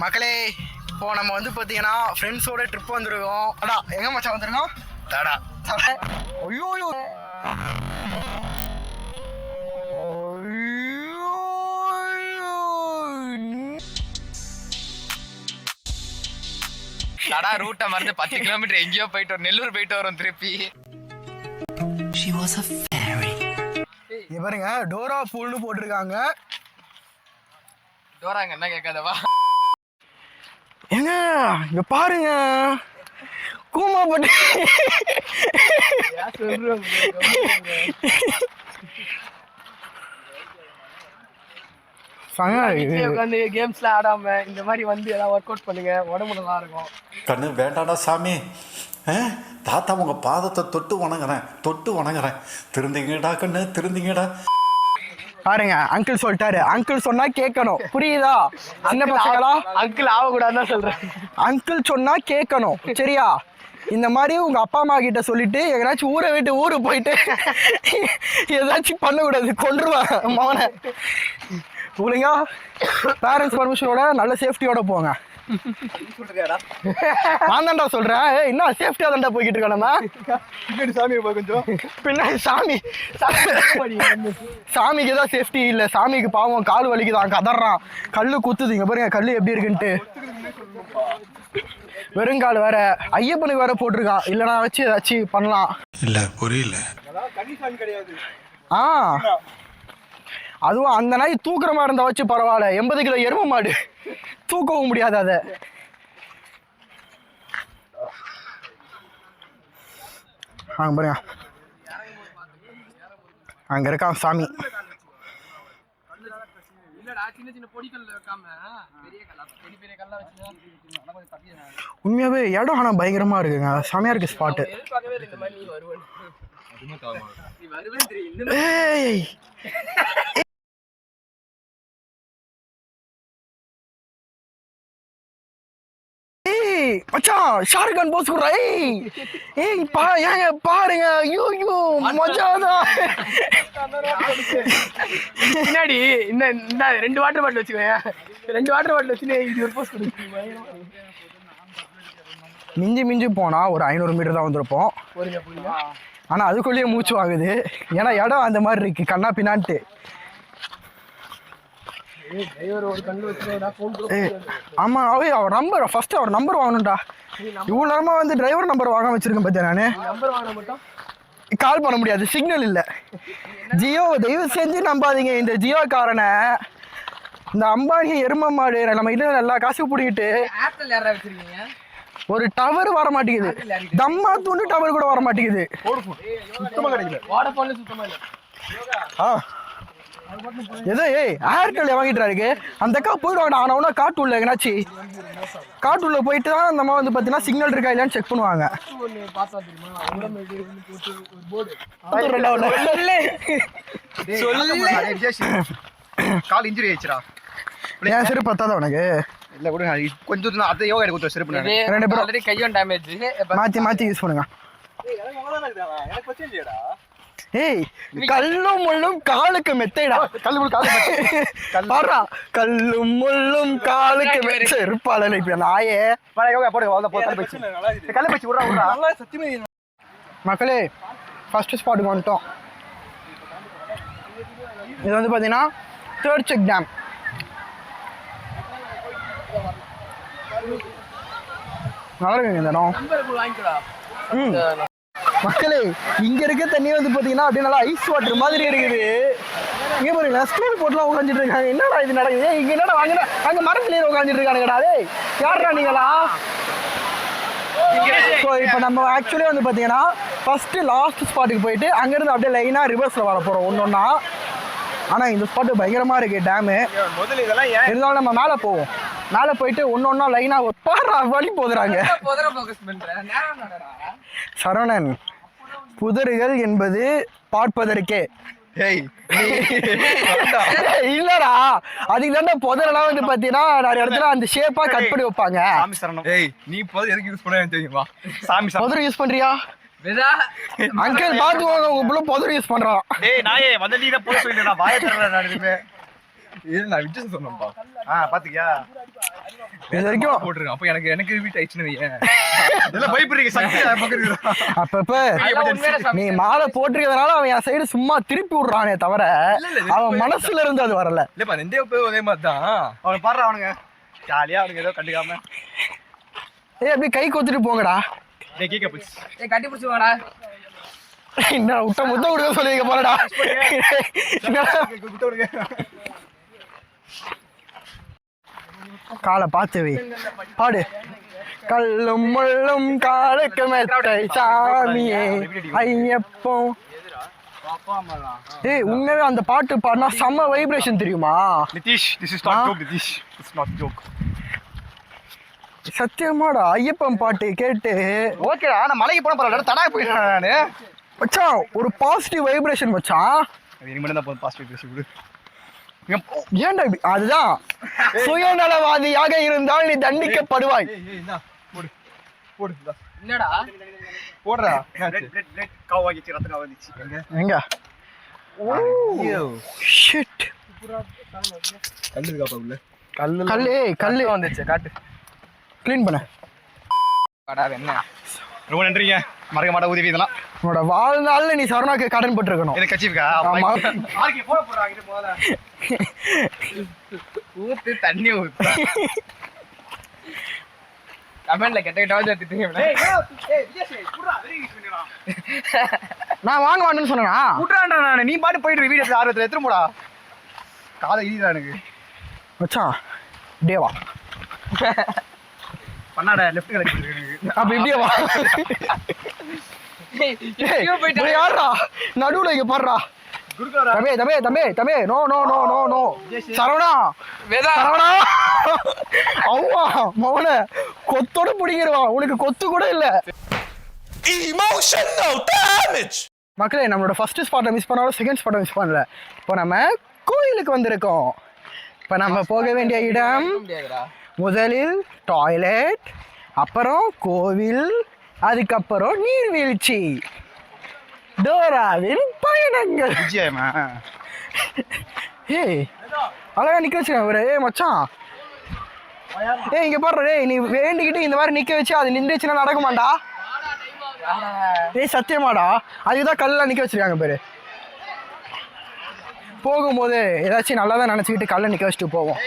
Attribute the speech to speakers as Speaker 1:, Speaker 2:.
Speaker 1: மக்களே இப்போ நம்ம வந்து பார்த்தீங்கன்னா ஃப்ரெண்ட்ஸோட ட்ரிப் வந்துருக்கோம். அடா எங்க மச்சான் வந்துருக்கோம்? தடா ஐயோ
Speaker 2: தடா ரூட்டை மறந்து 10 கிலோமீட்டர் எங்கேயோ போயிட்டு வரும், நெல்லூர் போயிட்டு வரும் திருப்பி.
Speaker 1: இங்க பாருங்க டோரா பூல்னு போட்டிருக்காங்க.
Speaker 2: டோராங்க என்ன கேட்காதவா?
Speaker 1: ஏங்க இங்க பாருங்க கூமாப்பட்டு
Speaker 3: உட்காந்து கேம்ஸ்ல ஆடாம இந்த மாதிரி வந்து ஏதாவது ஒர்க் அவுட் பண்ணுங்க, உடம்பு நல்லா இருக்கும்.
Speaker 4: கண்ணு வேண்டாடா சாமி, தாத்தா உங்க பாதத்தை தொட்டு வணங்குறேன். திருந்திங்கடா கண்ணு, திருந்திங்கடா.
Speaker 1: பாருங்க அங்கிள் சொல்லிட்டாரு, அங்கிள் சொன்னா கேட்கணும், புரியுதா? சின்ன பசங்களா
Speaker 3: அங்கிள் ஆகக்கூடாதுன்னு சொல்றேன்.
Speaker 1: அங்கிள் சொன்னா கேட்கணும், சரியா? இந்த மாதிரி உங்க அப்பா அம்மா கிட்ட சொல்லிட்டு எங்கேயாச்சும் ஊரை விட்டு ஊருக்கு போயிட்டு ஏதாச்சும் பண்ணக்கூடாது, கொன்றுவாங்க மகனை. ஒழுங்கா பேரண்ட்ஸ் பர்மிஷனோட நல்ல சேஃப்டியோட போங்க. நான் தான்டா சொல்றேன், என்ன சேஃப்டியா தான்டா போய்கிட்டு இருக்கோம் நம்ம.
Speaker 3: சாமியை கொஞ்சம்
Speaker 1: பின்னாடி சாமிக்கு தான் சேஃப்டி இல்லை. சாமிக்கு பாவம் கால் வலிக்குதான், கதறான், கல்லு குத்துது. இங்க பாருங்க கல்லு எப்படி இருக்குன்ட்டு. வெறுங்கால் வேற, ஐயப்பனுக்கு வேற போட்டிருக்கான். இல்லைனா வச்சு ஏதாச்சும் பண்ணலாம்.
Speaker 4: இல்ல புரியல.
Speaker 1: அதுவும் அந்த நாய் தூக்குற மாதிரி இருந்தா வச்சு பரவாயில்ல, 80 கிலோ எரும மாடு தூக்கவும் முடியாது. அதை அங்க பாருங்க, அங்க இருக்கான் சாமி. உண்மையாவே இடம் ஆனா பயங்கரமா இருக்குங்க, செமையா இருக்கு ஸ்பாட்டு. மச்சான் ஷாருக்கான் போஸ் குடுறா. ஏய் பாருங்க, ஐயோ மச்சாதான்.
Speaker 3: பின்னாடி இந்த 2 வாட்டர் பாட்டில் வச்சுக்கோங்க, 2 வாட்டர் பாட்டில் வச்சு இது ஒரு போஸ் கொடுங்க.
Speaker 1: மிஞ்சி போனா ஒரு 500 மீட்டர் தான் வந்திருப்போம். ஆனா அதுக்குள்ளேயே மூச்சு வாங்குது, ஏன்னா இடம் அந்த மாதிரி இருக்கு கண்ணா பின்னான்ட்டு. ஆமா அவர் நம்பர் ஃபர்ஸ்ட், அவர் நம்பர் வாங்கணும்டா. இவ்வளவு நேரமா வந்து டிரைவர் நம்பர் வாங்க வச்சிருக்கேன் பத்தியா. நானு
Speaker 3: நம்பர் வாங்க மட்டும்
Speaker 1: கால் பண்ண முடியாது, சிக்னல் இல்லை. ஜியோ தயவு செஞ்சு நம்பாதீங்க இந்த ஜியோ காரனை. இந்த அம்பானி எரும மாடு நம்ம கிட்ட எல்லா காசு பிடிக்கிட்டு ஒரு டவர் வர மாட்டேங்குது. தம்மா தூண்டு டவர் கூட வர மாட்டேங்குது. ஏதோ ஏர்டெல் வாங்கிட்டு இருக்கு அந்த அக்கா போயிடுவாங்க. ஆனா காட்டுள்ள எங்கனாச்சு காட்டுள்ள போயிட்டு தான் நம்ம வந்து பார்த்தீங்கன்னா சிக்னல் இருக்கா இல்லையான்னு செக் பண்ணுவாங்க.
Speaker 3: கால் இன்ஜுரி ஆயிடுச்சுடா.
Speaker 1: ஏன் செருப்பு பத்தாத உனக்கு?
Speaker 3: இல்ல கூட கொஞ்சம் அதை யோகா எடுக்க கொடுத்த செருப்பு.
Speaker 1: 2 பேரும்
Speaker 2: ஆல்ரெடி கையும் டேமேஜ்,
Speaker 1: மாத்தி யூஸ் பண்ணுங்க. ஏய் கல்லும் முள்ளும் காலுக்கு மெத்தைடா. கல்லும் முள்ளும் காலுக்கு மெத்தை இருப்பாள. இப்ப நாயே மக்களே ஃபர்ஸ்ட் ஸ்பாட்டுக்கு வந்துட்டோம். இது வந்து பாத்தீங்கன்னா தேர்ட் செக் டேம். நல்லா இருக்குங்க இந்த இடம். மக்களே இங்க இருக்க தண்ணி வந்து பாத்தீங்கன்னா அப்படியே நல்லா ஐஸ் வாட்டர் மாதிரி இருக்குது. இங்க பாருங்க ஸ்டூல் போட்டுலாம் உட்காந்துட்டு இருக்காங்க. என்னடா இது நடக்குது? இங்க என்னடா வாங்கினா அங்க மரத்துல உட்காந்துட்டு இருக்கானுங்கடா. டேய் யாருடா நீங்களா? ஸோ இப்போ நம்ம ஆக்சுவலி வந்து பார்த்தீங்கன்னா ஃபர்ஸ்ட் லாஸ்ட் ஸ்பாட்டுக்கு போயிட்டு அங்கேருந்து அப்படியே லைனாக ரிவர்ஸில் வர போகிறோம் ஒன்றொன்னா. ஆனால் இந்த ஸ்பாட்டு பயங்கரமாக இருக்குது டேமு. இருந்தாலும் நம்ம மேலே போவோம். மேலே போயிட்டு ஒன்றொன்னா லைனாக பாடுறா வழி போதுறாங்க. சரவணன், புதர்கள் என்பது பார்ப்பதற்கே. இல்லடா அதுக்கு தானே புதரெல்லாம் வந்து பாத்தீங்கன்னா நிறைய இடத்துல அந்த ஷேப்பா கட் பண்ணி வைப்பாங்க.
Speaker 3: நீ புதர் எதுக்கு யூஸ் பண்ண தெரியுமா? சாமி
Speaker 1: புதர் யூஸ் பண்றியா? அங்கிள் பாத்துவாங்க உங்க புள்ள புதர் யூஸ் பண்றான்.
Speaker 3: டேய் நாயே வந்து நீ தான் போய் சொல்லிட்டேன், நான் வாயை தரல. நான் இதுமே இது நான் விட்டு சொன்னேன்ப்பா. பாத்துக்கியா
Speaker 1: இது வரைக்கும்
Speaker 2: போட்டுருக்கேன். அப்ப எனக்கு ரிப்பீட் ஆயிடுச்சுன்னு வையேன்.
Speaker 5: இதெல்லாம் பயப்படுறீங்க சக்தி பக்கம் இருக்கிறோம்.
Speaker 1: அப்பப்ப நீ மாலை போட்டிருக்கிறதுனால அவன் என் சைடு சும்மா திருப்பி விடுறானே தவிர அவன் மனசுல இருந்து அது வரல.
Speaker 2: இல்லப்பா ரெண்டே போய் ஒரே மாதிரி தான்.
Speaker 5: அவனை பாடுற அவனுங்க ஜாலியா அவனுக்கு ஏதோ கண்டுக்காம
Speaker 1: ஏய் அப்படியே கை கொத்துட்டு போங்கடா.
Speaker 5: கேக்க போச்சு.
Speaker 3: கட்டி பிடிச்சுவாடா.
Speaker 1: என்ன விட்ட முத்த கொடுக்க சொல்லிருக்க போறடா. காலை பார்த்துவி பாடு. கல்லும் முள்ளும் காலுக்கு மெத்தை சாமியே ஐயப்பம். ஏய் உண்மையாவே அந்த பாட்டு பாடினா செம்ம வைப்ரேஷன் தெரியுமா?
Speaker 5: Nitish this is not joke. Nitish it's not joke.
Speaker 1: சத்தியமாடா Ayyappan பாட்டு கேட்டு
Speaker 5: ஓகேடா நான் மலைக்கு போன பரவாயில்ல தடா போயிடுறேன் நானு.
Speaker 1: மச்சான் ஒரு பாசிட்டிவ் வைப்ரேஷன் மச்சான்.
Speaker 5: எனக்கு மட்டும் தான் போதும் பாசிட்டிவ் பேசி விடு.
Speaker 1: ஏன்டா இப்படி? அதுதான் சுயநலவாதியாக இருந்தால் நீ தண்டிக்கப்படுவாய்.
Speaker 5: போடு போடு
Speaker 3: என்னடா
Speaker 5: போடுறா. பிளட் காவ் வாங்கிச்சு ரத்த காவ் வந்துச்சு.
Speaker 1: எங்க ஷிட்
Speaker 5: கல்லு இருக்கா உள்ள?
Speaker 1: கல்லு
Speaker 2: வந்துச்சு காட்டு.
Speaker 1: க்ளீன் பண்ண.
Speaker 2: என்ன
Speaker 5: ரொம்ப நன்றிங்க. மறக்க மாட்டா உதவி இதெல்லாம்.
Speaker 1: உன்னோட வாழ்நாள்ல நீ சரணாக்கு கடன் பட்டிருக்கணும்.
Speaker 5: எனக்கு கட்சி இருக்கா?
Speaker 1: ஆமா.
Speaker 5: ஆர்கே போட போறாங்க இது போதா.
Speaker 2: ஊத்து தண்ணி ஊத்து. கமெண்ட்ல கெட்ட திட்டுங்க.
Speaker 5: ஏய் விஜய் குடுறா வெரி யூஸ் பண்ணிடா.
Speaker 1: நான் வாங்கன்னு சொன்னேனா?
Speaker 5: குடுறான்டா நானு. நீ பாட்டு போயிட்டு வீடியோஸ் ஆர்வத்துல எடுத்து போடா. காதை இடிடா எனக்கு.
Speaker 1: மச்சான் டேவா
Speaker 5: பண்ணாடா லெஃப்ட் கலெக்ட் இருக்கு.
Speaker 1: அப்ப இப்படியே வா. ஏய் யாரா நடுவுல இங்க பாடுறா.
Speaker 5: குருகாரா
Speaker 1: தம்பே no no no no no Saravana
Speaker 2: Veda
Speaker 1: Saravana அவ்வா மவனே கொத்தோட பிடிங்கிருவான். உனக்கு கொத்து கூட இல்ல.
Speaker 6: Emotional damage.
Speaker 1: மக்களே நம்மளோட ஃபர்ஸ்ட் ஸ்பாட்டை மிஸ் பண்ணாலும் செகண்ட் ஸ்பாட்டை மிஸ் பண்ணல. இப்போ நம்ம கோயிலுக்கு வந்திருக்கோம். இப்போ நம்ம போக வேண்டிய இடம் முதலில் டாய்லெட், அப்புறம் கோவில், அதுக்கப்புறம் நீர்வீழ்ச்சி, டோராவின் பயணங்கள்.
Speaker 5: விஜயமா
Speaker 1: ஏய் அழகா நிக்க வச்சுக்கேன் ஒரு. ஏய் மச்சான் ஏய் இங்க பாரு. ஏய் நீ வேண்டிக்கிட்டு இந்த மாதிரி நிக்க வச்சு அது நின்றுச்சுன்னா நடக்குமாண்டா? ஏய் சத்தியமாடா அதுக்குதான் கல்லாம் நிக்க வச்சிருக்காங்க பேரு. போகும்போது ஏதாச்சும் நல்லா தான் நினைச்சுக்கிட்டு கல்லை நிக்க வச்சுட்டு போவோம்.